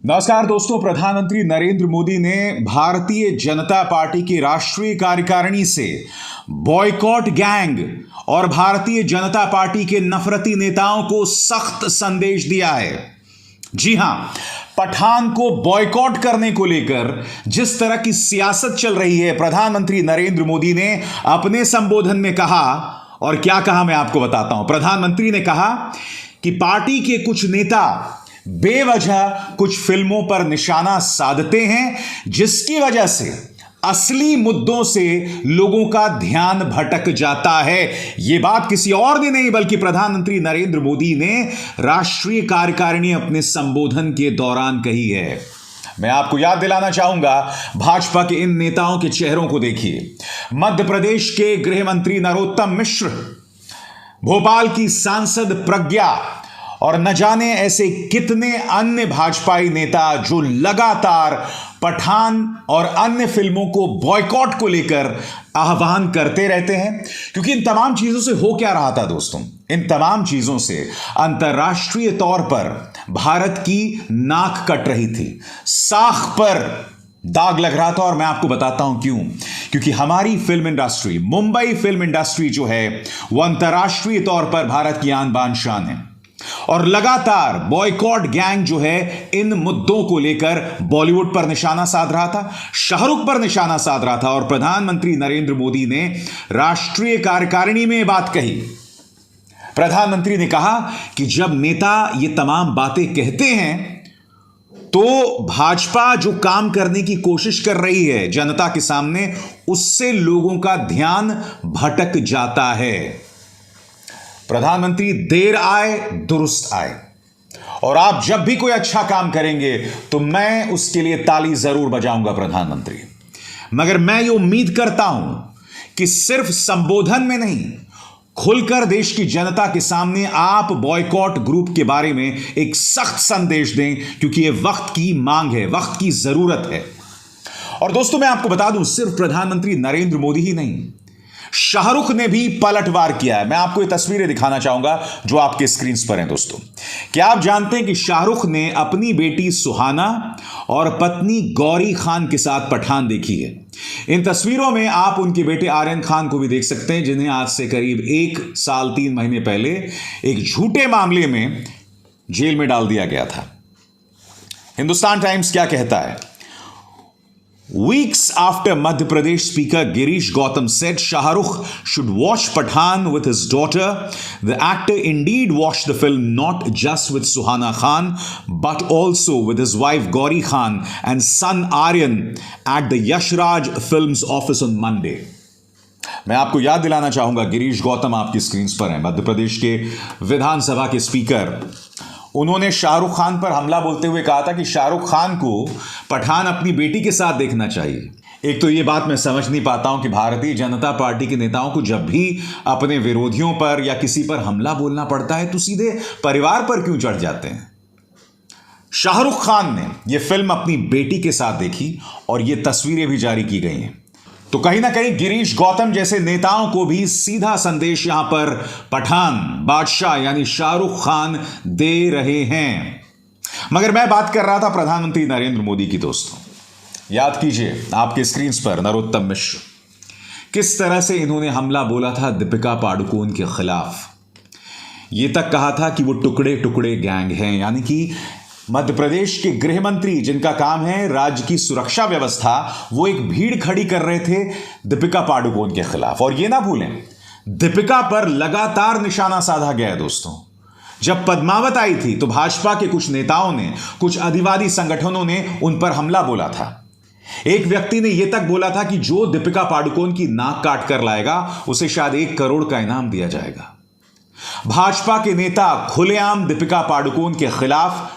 नमस्कार दोस्तों। प्रधानमंत्री नरेंद्र मोदी ने भारतीय जनता पार्टी की राष्ट्रीय कार्यकारिणी से बॉयकॉट गैंग और भारतीय जनता पार्टी के नफरती नेताओं को सख्त संदेश दिया है। जी हां, पठान को बॉयकॉट करने को लेकर जिस तरह की सियासत चल रही है, प्रधानमंत्री नरेंद्र मोदी ने अपने संबोधन में कहा, और क्या कहा मैं आपको बताता हूं। प्रधानमंत्री ने कहा कि पार्टी के कुछ नेता बेवजह कुछ फिल्मों पर निशाना साधते हैं, जिसकी वजह से असली मुद्दों से लोगों का ध्यान भटक जाता है। यह बात किसी और ने नहीं बल्कि प्रधानमंत्री नरेंद्र मोदी ने राष्ट्रीय कार्यकारिणी अपने संबोधन के दौरान कही है। मैं आपको याद दिलाना चाहूंगा, भाजपा के इन नेताओं के चेहरों को देखिए। मध्य प्रदेश के गृह मंत्री नरोत्तम मिश्र, भोपाल की सांसद प्रज्ञा और न जाने ऐसे कितने अन्य भाजपाई नेता जो लगातार पठान और अन्य फिल्मों को बॉयकॉट को लेकर आह्वान करते रहते हैं। क्योंकि इन तमाम चीजों से हो क्या रहा था दोस्तों, इन तमाम चीजों से अंतर्राष्ट्रीय तौर पर भारत की नाक कट रही थी, साख पर दाग लग रहा था। और मैं आपको बताता हूं क्यों। क्योंकि हमारी film industry, Mumbai film industry जो है, वह अंतर्राष्ट्रीय तौर पर भारत की आन बान शान है। और लगातार बॉयकॉट गैंग जो है इन मुद्दों को लेकर बॉलीवुड पर निशाना साध रहा था, शाहरुख पर निशाना साध रहा था। और प्रधानमंत्री नरेंद्र मोदी ने राष्ट्रीय कार्यकारिणी में बात कही। प्रधानमंत्री ने कहा कि जब नेता ये तमाम बातें कहते हैं तो भाजपा जो काम करने की कोशिश कर रही है जनता के सामने, उससे लोगों का ध्यान भटक जाता है। प्रधानमंत्री देर आए दुरुस्त आए, और आप जब भी कोई अच्छा काम करेंगे तो मैं उसके लिए ताली जरूर बजाऊंगा प्रधानमंत्री। मगर मैं ये उम्मीद करता हूं कि सिर्फ संबोधन में नहीं, खुलकर देश की जनता के सामने आप बॉयकॉट ग्रुप के बारे में एक सख्त संदेश दें, क्योंकि यह वक्त की मांग है, वक्त की जरूरत है। और दोस्तों, मैं आपको बता दूं, सिर्फ प्रधानमंत्री नरेंद्र मोदी ही नहीं, शाहरुख ने भी पलटवार किया है। मैं आपको ये तस्वीरें दिखाना चाहूंगा जो आपके स्क्रीन पर हैं दोस्तों। क्या आप जानते हैं कि शाहरुख ने अपनी बेटी सुहाना और पत्नी गौरी खान के साथ पठान देखी है। इन तस्वीरों में आप उनके बेटे आर्यन खान को भी देख सकते हैं, जिन्हें आज से करीब 1 साल 3 महीने पहले एक झूठे मामले में जेल में डाल दिया गया था। हिंदुस्तान टाइम्स क्या कहता है? Weeks after Madhya Pradesh Speaker Girish Gautam said Shahrukh should watch Pathan with his daughter, the actor indeed watched the film not just with Suhana Khan but also with his wife Gauri Khan and son Aryan at the Yash Raj Films office on Monday. मैं आपको याद दिलाना चाहूंगा, गिरीश गौतम आपकी screen पर हैं, मध्य प्रदेश के विधानसभा के स्पीकर। उन्होंने शाहरुख खान पर हमला बोलते हुए कहा था कि शाहरुख खान को पठान अपनी बेटी के साथ देखना चाहिए। एक तो ये बात मैं समझ नहीं पाता हूं कि भारतीय जनता पार्टी के नेताओं को जब भी अपने विरोधियों पर या किसी पर हमला बोलना पड़ता है तो सीधे परिवार पर क्यों चढ़ जाते हैं। शाहरुख खान ने यह फिल्म अपनी बेटी के साथ देखी और ये तस्वीरें भी जारी की गई हैं। तो कहीं ना कहीं गिरीश गौतम जैसे नेताओं को भी सीधा संदेश यहां पर पठान बादशाह यानी शाहरुख खान दे रहे हैं। मगर मैं बात कर रहा था प्रधानमंत्री नरेंद्र मोदी की। दोस्तों, याद कीजिए आपके स्क्रीन पर नरोत्तम मिश्र, किस तरह से इन्होंने हमला बोला था दीपिका पादुकोण के खिलाफ। यह तक कहा था कि वो टुकड़े टुकड़े गैंग हैं, यानी कि मध्य प्रदेश के गृह मंत्री, जिनका काम है राज्य की सुरक्षा व्यवस्था, वो एक भीड़ खड़ी कर रहे थे दीपिका पादुकोण के खिलाफ। और ये ना भूलें, दीपिका पर लगातार निशाना साधा गया है दोस्तों। जब पद्मावत आई थी तो भाजपा के कुछ नेताओं ने, कुछ अधिवादी संगठनों ने उन पर हमला बोला था। एक व्यक्ति ने यह तक बोला था कि जो दीपिका पादुकोण की नाक काट कर लाएगा उसे शायद 1 करोड़ का इनाम दिया जाएगा। भाजपा के नेता खुलेआम दीपिका पादुकोण के खिलाफ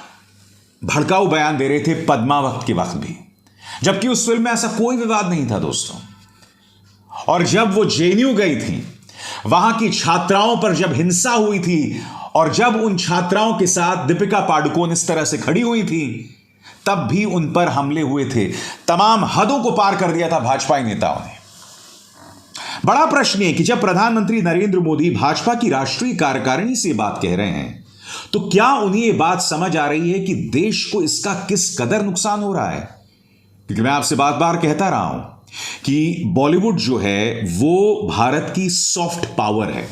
भड़काऊ बयान दे रहे थे पद्मावत के वक्त भी, जबकि उस फिल्म में ऐसा कोई विवाद नहीं था दोस्तों। और जब वो जेएनयू गई थी, वहां की छात्राओं पर जब हिंसा हुई थी और जब उन छात्राओं के साथ दीपिका पादुकोण इस तरह से खड़ी हुई थी, तब भी उन पर हमले हुए थे। तमाम हदों को पार कर दिया था भाजपाई नेताओं ने। बड़ा प्रश्न है कि जब प्रधानमंत्री नरेंद्र मोदी भाजपा की राष्ट्रीय कार्यकारिणी से बात कह रहे हैं तो क्या उन्हें यह बात समझ आ रही है कि देश को इसका किस कदर नुकसान हो रहा है? क्योंकि मैं आपसे बार बार कहता रहा हूं कि बॉलीवुड जो है वो भारत की सॉफ्ट पावर है,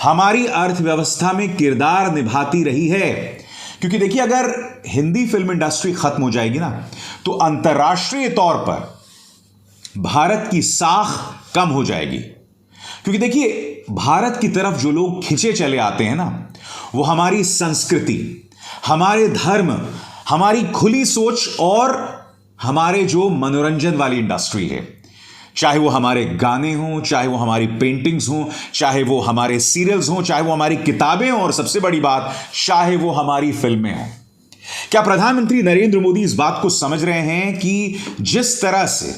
हमारी अर्थव्यवस्था में किरदार निभाती रही है। क्योंकि देखिए, अगर हिंदी फिल्म इंडस्ट्री खत्म हो जाएगी ना, तो अंतर्राष्ट्रीय तौर पर भारत की साख कम हो जाएगी। क्योंकि देखिए, भारत की तरफ जो लोग खिंचे चले आते हैं ना, वो हमारी संस्कृति, हमारे धर्म, हमारी खुली सोच और हमारे जो मनोरंजन वाली इंडस्ट्री है, चाहे वो हमारे गाने हों, चाहे वो हमारी पेंटिंग्स हों, चाहे वो हमारे सीरियल्स हों, चाहे वो हमारी किताबें हों, और सबसे बड़ी बात, चाहे वो हमारी फिल्में हों। क्या प्रधानमंत्री नरेंद्र मोदी इस बात को समझ रहे हैं कि जिस तरह से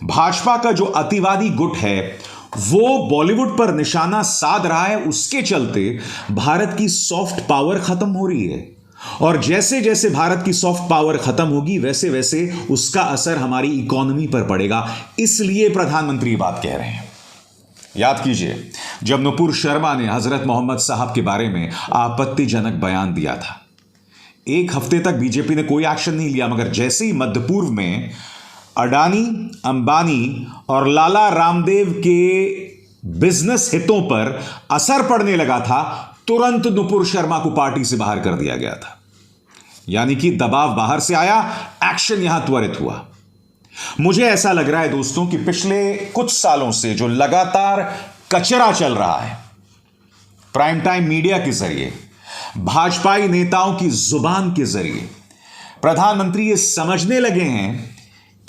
भाजपा का जो अतिवादी गुट है वो बॉलीवुड पर निशाना साध रहा है, उसके चलते भारत की सॉफ्ट पावर खत्म हो रही है, और जैसे जैसे भारत की सॉफ्ट पावर खत्म होगी वैसे वैसे उसका असर हमारी इकोनॉमी पर पड़ेगा। इसलिए प्रधानमंत्री बात कह रहे हैं। याद कीजिए, जब नुपुर शर्मा ने हजरत मोहम्मद साहब के बारे में आपत्तिजनक बयान दिया था, एक हफ्ते तक बीजेपी ने कोई एक्शन नहीं लिया, मगर जैसे ही मध्य पूर्व में अडानी, अंबानी और लाला रामदेव के बिजनेस हितों पर असर पड़ने लगा था, तुरंत नुपुर शर्मा को पार्टी से बाहर कर दिया गया था। यानी कि दबाव बाहर से आया, एक्शन यहां त्वरित हुआ। मुझे ऐसा लग रहा है दोस्तों कि पिछले कुछ सालों से जो लगातार कचरा चल रहा है प्राइम टाइम मीडिया के जरिए, भाजपाई नेताओं की जुबान के जरिए, प्रधानमंत्री ये समझने लगे हैं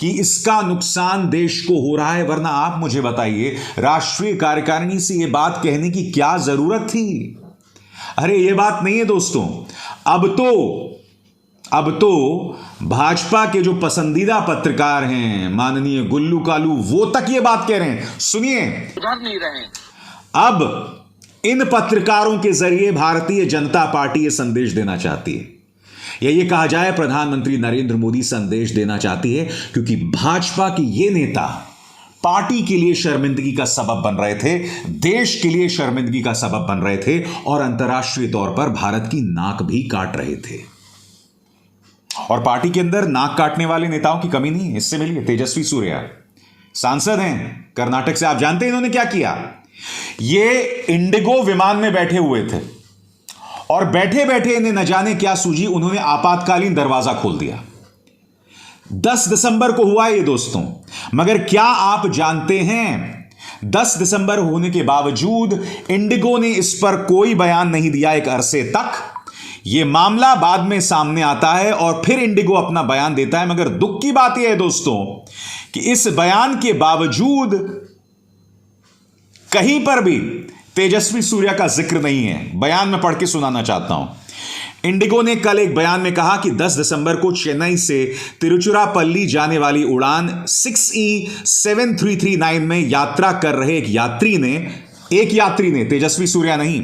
कि इसका नुकसान देश को हो रहा है। वरना आप मुझे बताइए, राष्ट्रीय कार्यकारिणी से यह बात कहने की क्या जरूरत थी? अरे ये बात नहीं है दोस्तों। अब तो भाजपा के जो पसंदीदा पत्रकार हैं, माननीय गुल्लू कालू, वो तक ये बात कह रहे हैं। सुनिए, सुधर नहीं रहे। अब इन पत्रकारों के जरिए भारतीय जनता पार्टी ये संदेश देना चाहती है, या ये कहा जाए प्रधानमंत्री नरेंद्र मोदी संदेश देना चाहती है, क्योंकि भाजपा के ये नेता पार्टी के लिए शर्मिंदगी का सबब बन रहे थे, देश के लिए शर्मिंदगी का सबब बन रहे थे, और अंतर्राष्ट्रीय तौर पर भारत की नाक भी काट रहे थे। और पार्टी के अंदर नाक काटने वाले नेताओं की कमी नहीं है। इससे मिलिए, तेजस्वी सूर्या सांसद हैं कर्नाटक से। आप जानते हैं इन्होंने क्या किया? ये इंडिगो विमान में बैठे हुए थे और बैठे बैठे इन्हें न जाने क्या सूझी, उन्होंने आपातकालीन दरवाजा खोल दिया। 10 दिसंबर को हुआ ये दोस्तों। मगर क्या आप जानते हैं, 10 दिसंबर होने के बावजूद इंडिगो ने इस पर कोई बयान नहीं दिया एक अरसे तक। यह मामला बाद में सामने आता है और फिर इंडिगो अपना बयान देता है। मगर दुख की बात यह है दोस्तों कि इस बयान के बावजूद कहीं पर भी तेजस्वी सूर्या का जिक्र नहीं है। बयान में पढ़ के सुनाना चाहता हूं। इंडिगो ने कल एक बयान में कहा कि 10 दिसंबर को चेन्नई से तिरुचिरापल्ली जाने वाली उड़ान 6E7339 में यात्रा कर रहे एक यात्री ने, तेजस्वी सूर्या नहीं,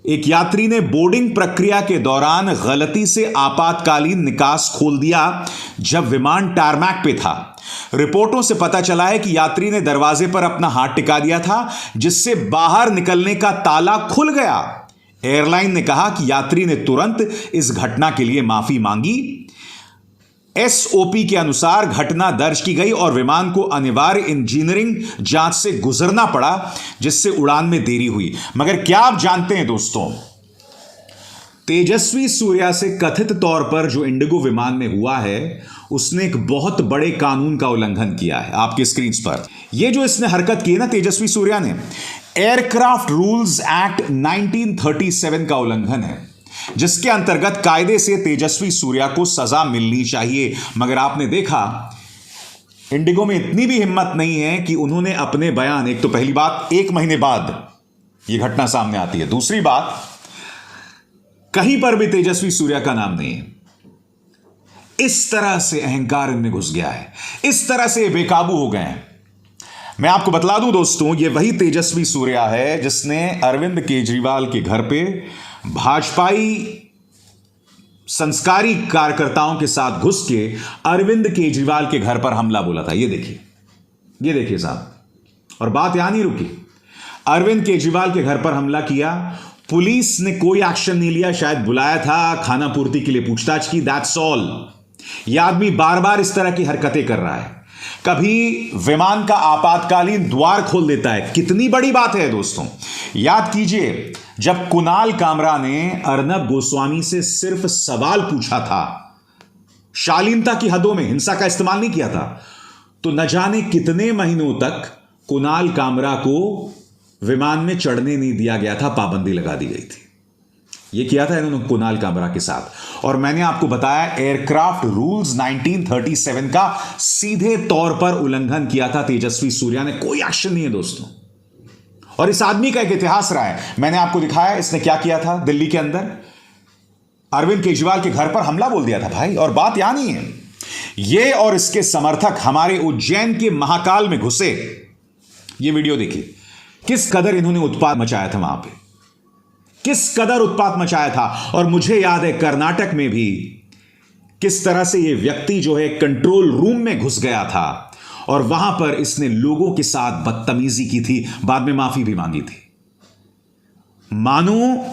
एक यात्री ने बोर्डिंग प्रक्रिया के दौरान गलती से आपातकालीन निकास खोल दिया जब विमान टारमैक पे था। रिपोर्टों से पता चला है कि यात्री ने दरवाजे पर अपना हाथ टिका दिया था, जिससे बाहर निकलने का ताला खुल गया। एयरलाइन ने कहा कि यात्री ने तुरंत इस घटना के लिए माफी मांगी। एसओपी के अनुसार घटना दर्ज की गई और विमान को अनिवार्य इंजीनियरिंग जांच से गुजरना पड़ा, जिससे उड़ान में देरी उहुई। मगर क्या आप जानते हैं दोस्तों, तेजस्वी सूर्या से कथित तौर पर जो इंडिगो विमान में हुआ है, उसने एक बहुत बड़े कानून का उल्लंघन किया है। आपके स्क्रीन पर यह जो इसने हरकत की है ना तेजस्वी सूर्या ने, एयरक्राफ्ट रूल्स एक्ट 1937 का उल्लंघन है, जिसके अंतर्गत कायदे से तेजस्वी सूर्या को सजा मिलनी चाहिए। मगर आपने देखा इंडिगो में इतनी भी हिम्मत नहीं है कि उन्होंने अपने बयान, एक तो पहली बात 1 महीने बाद यह घटना सामने आती है, दूसरी बात कहीं पर भी तेजस्वी सूर्या का नाम नहीं है। इस तरह से अहंकार इनमें घुस गया है, इस तरह से बेकाबू हो गए हैं। मैं आपको बतला दूं दोस्तों, यह वही तेजस्वी सूर्या है जिसने अरविंद केजरीवाल के घर पे भाजपाई संस्कारी कार्यकर्ताओं के साथ घुस के अरविंद केजरीवाल के घर पर हमला बोला था। ये देखिए साहब, और बात यहां नहीं रुकी। अरविंद केजरीवाल के घर पर हमला किया, पुलिस ने कोई एक्शन नहीं लिया, शायद बुलाया था खाना पूर्ति के लिए पूछताछ की, दैट्स ऑल। यह आदमी बार बार इस तरह की हरकतें कर रहा है। कभी विमान का आपातकालीन द्वार खोल देता है, कितनी बड़ी बात है दोस्तों। याद कीजिए जब कुणाल कामरा ने अर्नब गोस्वामी से सिर्फ सवाल पूछा था, शालीनता की हदों में, हिंसा का इस्तेमाल नहीं किया था, तो न जाने कितने महीनों तक कुणाल कामरा को विमान में चढ़ने नहीं दिया गया था, पाबंदी लगा दी गई थी। यह किया था इन्होंने कुणाल कामरा के साथ। और मैंने आपको बताया एयरक्राफ्ट रूल्स 1937 का सीधे तौर पर उल्लंघन किया था तेजस्वी सूर्या ने। कोई एक्शन नहीं है दोस्तों। और इस आदमी का एक इतिहास रहा है, मैंने आपको दिखाया इसने क्या किया था दिल्ली के अंदर। अरविंद केजरीवाल के घर पर हमला बोल दिया था भाई। और बात यहां नहीं है, यह और इसके समर्थक हमारे उज्जैन के महाकाल में घुसे। यह वीडियो देखिए, किस कदर इन्होंने उत्पात मचाया था वहां पे, किस कदर उत्पात मचाया था। और मुझे याद है कर्नाटक में भी किस तरह से यह व्यक्ति जो है कंट्रोल रूम में घुस गया था और वहां पर इसने लोगों के साथ बदतमीजी की थी, बाद में माफी भी मांगी थी। मानो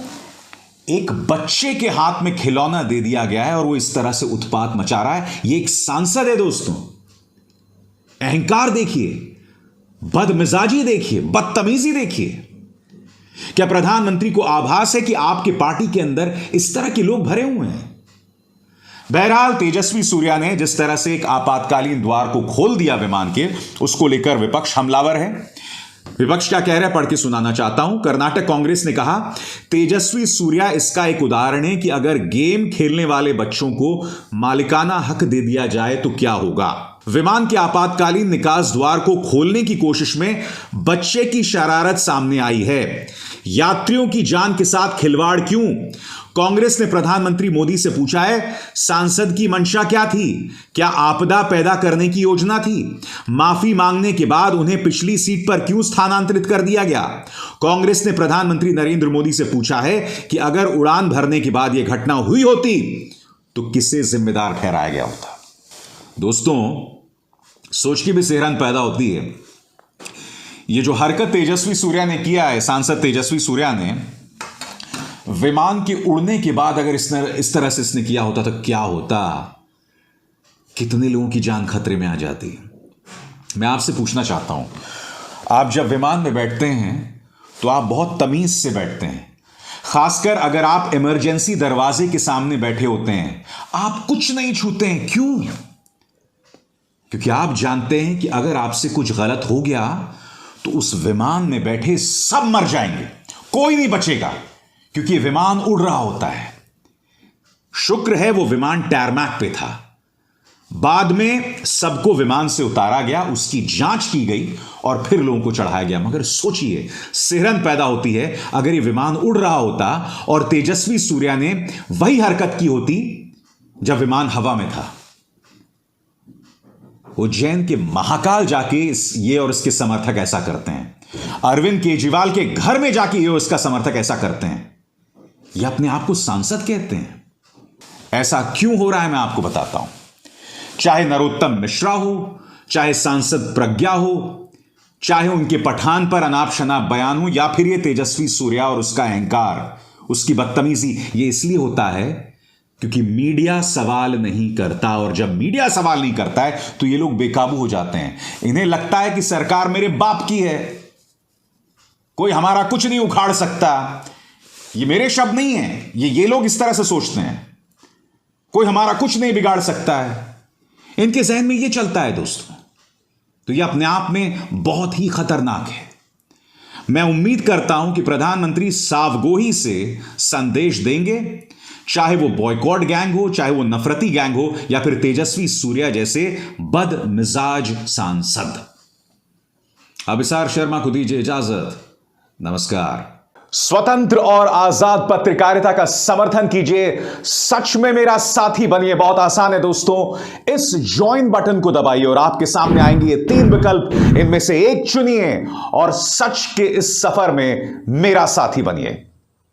एक बच्चे के हाथ में खिलौना दे दिया गया है और वो इस तरह से उत्पात मचा रहा है। ये एक सांसद है दोस्तों। अहंकार देखिए, बदमिजाजी देखिए, बदतमीजी देखिए। क्या प्रधानमंत्री को आभास है कि आपके पार्टी के अंदर इस तरह के लोग भरे हुए हैं? बहरहाल तेजस्वी सूर्या ने जिस तरह से एक आपातकालीन द्वार को खोल दिया विमान के, उसको लेकर विपक्ष हमलावर है। विपक्ष क्या कह रहा है पढ़ के सुनाना चाहता हूं। कर्नाटक कांग्रेस ने कहा, तेजस्वी सूर्या इसका एक उदाहरण है कि अगर गेम खेलने वाले बच्चों को मालिकाना हक दे दिया जाए तो क्या होगा। विमान के आपातकालीन निकास द्वार को खोलने की कोशिश में बच्चे की शरारत सामने आई है। यात्रियों की जान के साथ खिलवाड़ क्यों? कांग्रेस ने प्रधानमंत्री मोदी से पूछा है, सांसद की मंशा क्या थी? क्या आपदा पैदा करने की योजना थी? माफी मांगने के बाद उन्हें पिछली सीट पर क्यों स्थानांतरित कर दिया गया? कांग्रेस ने प्रधानमंत्री नरेंद्र मोदी से पूछा है कि अगर उड़ान भरने के बाद यह घटना हुई होती तो किसे जिम्मेदार ठहराया गया होता। दोस्तों, सोच की भी सिहरन पैदा होती है। ये जो हरकत तेजस्वी सूर्या ने किया है, सांसद तेजस्वी सूर्या ने, विमान के उड़ने के बाद अगर इस तरह से इसने किया होता तो क्या होता? कितने लोगों की जान खतरे में आ जाती। मैं आपसे पूछना चाहता हूं, आप जब विमान में बैठते हैं तो आप बहुत तमीज से बैठते हैं। खासकर अगर आप इमरजेंसी दरवाजे के सामने बैठे होते हैं, आप कुछ नहीं छूते हैं। क्यों? क्योंकि आप जानते हैं कि अगर आपसे कुछ गलत हो गया तो उस विमान में बैठे सब मर जाएंगे, कोई नहीं बचेगा, क्योंकि विमान उड़ रहा होता है। शुक्र है वो विमान टैरमैक पे था। बाद में सबको विमान से उतारा गया, उसकी जांच की गई और फिर लोगों को चढ़ाया गया। मगर सोचिए, सिहरन पैदा होती है अगर ये विमान उड़ रहा होता और तेजस्वी सूर्या ने वही हरकत की होती जब विमान हवा में था। उज्जैन के महाकाल जाके ये और इसके समर्थक ऐसा करते हैं। अरविंद केजरीवाल के घर में जाके ये और इसका समर्थक ऐसा करते हैं। ये अपने आप को सांसद कहते हैं। ऐसा क्यों हो रहा है मैं आपको बताता हूं। चाहे नरोत्तम मिश्रा हो, चाहे सांसद प्रज्ञा हो, चाहे उनके पठान पर अनाप शनाप बयान हो, या फिर ये तेजस्वी सूर्या और उसका अहंकार, उसकी बदतमीजी, ये इसलिए होता है क्योंकि मीडिया सवाल नहीं करता। और जब मीडिया सवाल नहीं करता है तो ये लोग बेकाबू हो जाते हैं। इन्हें लगता है कि सरकार मेरे बाप की है, कोई हमारा कुछ नहीं उखाड़ सकता। ये मेरे शब्द नहीं है, ये लोग इस तरह से सोचते हैं, कोई हमारा कुछ नहीं बिगाड़ सकता है। इनके जहन में ये चलता है दोस्तों। तो ये अपने आप में बहुत ही खतरनाक है। मैं उम्मीद करता हूं कि प्रधानमंत्री सावगोही से संदेश देंगे, चाहे वो बॉयकॉट गैंग हो, चाहे वो नफरती गैंग हो, या फिर तेजस्वी सूर्या जैसे बदमिजाज सांसद। अभिसार शर्मा को दीजिए इजाजत। नमस्कार। स्वतंत्र और आजाद पत्रकारिता का समर्थन कीजिए, सच में मेरा साथी बनिए। बहुत आसान है दोस्तों, इस ज्वाइन बटन को दबाइए और आपके सामने आएंगे ये 3 विकल्प, इनमें से एक चुनिए और सच के इस सफर में मेरा साथी बनिए।